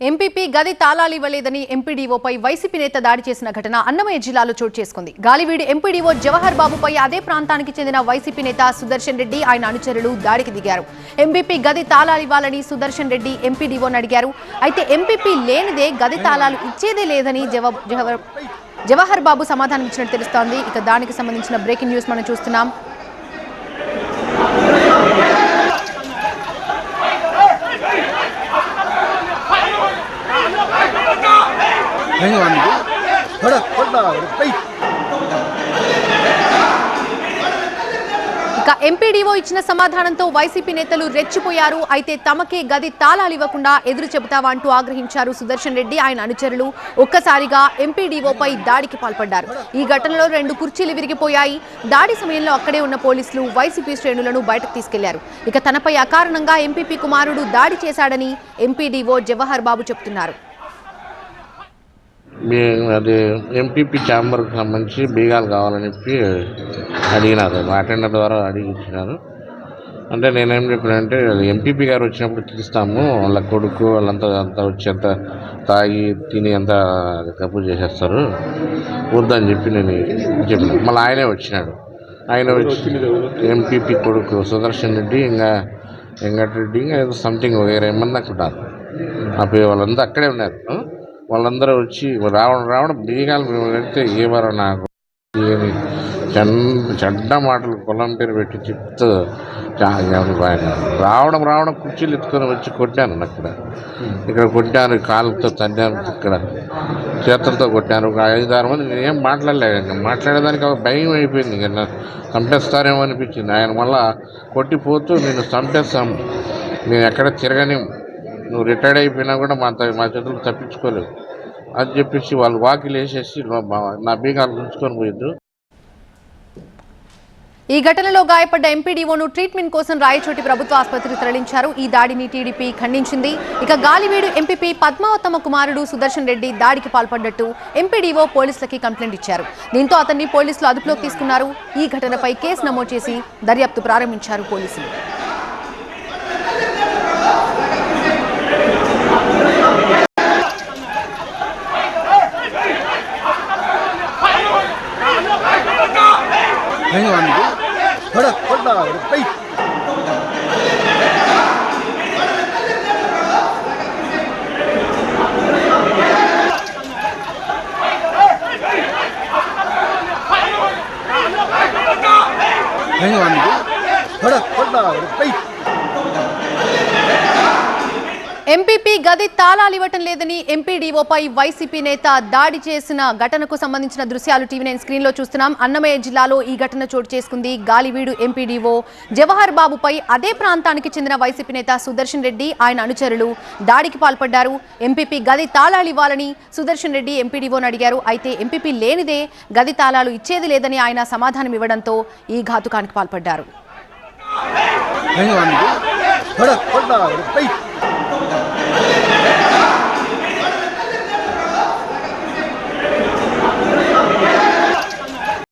MPP గది తాళాలు ఇవ్వలేదని ఎంపీడీఓపై వైసీపీ నేత దాడి చేసిన ఘటన అన్నమయ్య జిల్లాలో చోటు చేసుకుంది. గాలివీడు ఎంపీడీఓ జవహర్ బాబుపై అదే ప్రాంతానికి చెందిన వైసీపీ నేత సుదర్శన్ రెడ్డి ఆయన అనుచరులు దాడికి దిగారు. ఎంపీపీ గది తాళాలు ఇవ్వాలని సుదర్శన్ రెడ్డి ఎంపీడీఓని అడిగారు. అయితే ఎంపీపీ లేనిదే గది తాళాలు ఇచ్చేదే లేదని జవహర్ బాబు సమాధానం ఇచ్చినట్టు తెలుస్తోంది. ఇక దానికి సంబంధించిన బ్రేకింగ్ న్యూస్ మనం చూస్తున్నాం. ఇక ఎంపీడీఓ ఇచ్చిన సమాధానంతో వైసీపీ నేతలు రెచ్చిపోయారు. అయితే తమకే గది తాళాలు ఇవ్వకుండా ఎదురు చెబుతావా అంటూ ఆగ్రహించారు సుదర్శన్ రెడ్డి ఆయన అనుచరులు. ఒక్కసారిగా ఎంపీడీఓపై దాడికి పాల్పడ్డారు. ఈ ఘటనలో 2 కుర్చీలు విరిగిపోయాయి. దాడి సమయంలో అక్కడే ఉన్న పోలీసులు వైసీపీ శ్రేణులను బయటకు తీసుకెళ్లారు. ఇక తనపై అకారణంగా ఎంపీపీ కుమారుడు దాడి చేశాడని ఎంపీడీఓ జవహర్ బాబు చెబుతున్నారు. అది ఎంపీపీ ఛాంబర్కి సంబంధించి బీగాలు కావాలని చెప్పి అడిగినారు. అటెండర్ ద్వారా అడిగించినారు. అంటే నేనేం చెప్పినంటే ఎంపీపీ గారు వచ్చినప్పుడు తీస్తాము, వాళ్ళ కొడుకు వాళ్ళంతా వచ్చి అంతా తాగి తిని అంతా కప్పు చేసేస్తారు వద్దని చెప్పి నేను చెప్పిన. మళ్ళీ ఆయనే వచ్చినాడు. ఆయన వచ్చి ఎంపీపీ కొడుకు సుదర్శన్ రెడ్డి ఇంకా వెంకటరెడ్డి ఇంకా ఏదో సంథింగ్ 20 మంది అక్కడ ఉన్నారు. ఆ పేరు వాళ్ళంతా అక్కడే ఉన్నారు. వాళ్ళందరూ వచ్చి రావడం బీగాలు పెడితే ఏమరా నాకు చెడ్డ మాటలు కులం పేరు పెట్టి చెప్తూ రావడం కుర్చీలు ఎత్తుకొని వచ్చి కొట్టాను. ఇక్కడ కొట్టాను, కాళ్ళతో తన్నాను, ఇక్కడ చేతులతో కొట్టాను. ఒక 5-6 మంది నేనేం మాట్లాడలేదు. ఇంకా మాట్లాడేదానికి భయం అయిపోయింది. ఇంకా చంపేస్తారేమో అనిపించింది. ఆయన మళ్ళా కొట్టిపోతూ నేను చంపేస్తాం, నేను ఎక్కడ తిరగని, నువ్వు రిటైర్డ్ అయిపోయినా కూడా మా చేతులకు తప్పించుకోలేవు అని చెప్పేసి వాళ్ళు వాకిలు వేసేసి నా బీగాలు ఉంచుకొని పోయిద్దు. ఈ ఘటనలో గాయపడ్డ ఎంపీడీఓను ట్రీట్మెంట్ కోసం రాయచోటి ప్రభుత్వ ఆసుపత్రికి తరలించారు. ఈ దాడిని టీడీపీ ఖండించింది. ఇక గాలివీడు ఎంపీపీ పద్మావతమ్మ కుమారుడు సుదర్శన్ రెడ్డి దాడికి పాల్పడ్డట్టు ఎంపీడీఓ పోలీసులకి కంప్లైంట్ ఇచ్చారు. దీంతో అతన్ని పోలీసులు అదుపులోకి తీసుకున్నారు. ఈ ఘటనపై కేసు నమోదు చేసి దర్యాప్తు ప్రారంభించారు పోలీసులు. ఎంపీపీ గది తాళాలు ఇవ్వటం లేదని ఎంపీడీఓపై వైసీపీ నేత దాడి చేసిన ఘటనకు సంబంధించిన దృశ్యాలు టీవీ9 స్క్రీన్లో చూస్తున్నాం. అన్నమయ్య జిల్లాలో ఈ ఘటన చోటు చేసుకుంది. గాలివీడు ఎంపీడీఓ జవహర్ బాబుపై అదే ప్రాంతానికి చెందిన వైసీపీ నేత సుదర్శన్ రెడ్డి ఆయన అనుచరులు దాడికి పాల్పడ్డారు. ఎంపీపీ గది తాళాలు ఇవ్వాలని సుదర్శన్ రెడ్డి ఎంపీడీఓని అడిగారు. అయితే ఎంపీపీ లేనిదే గది తాళాలు ఇచ్చేది లేదని ఆయన సమాధానం ఇవ్వడంతో ఈ ఘాతుకానికి పాల్పడ్డారు.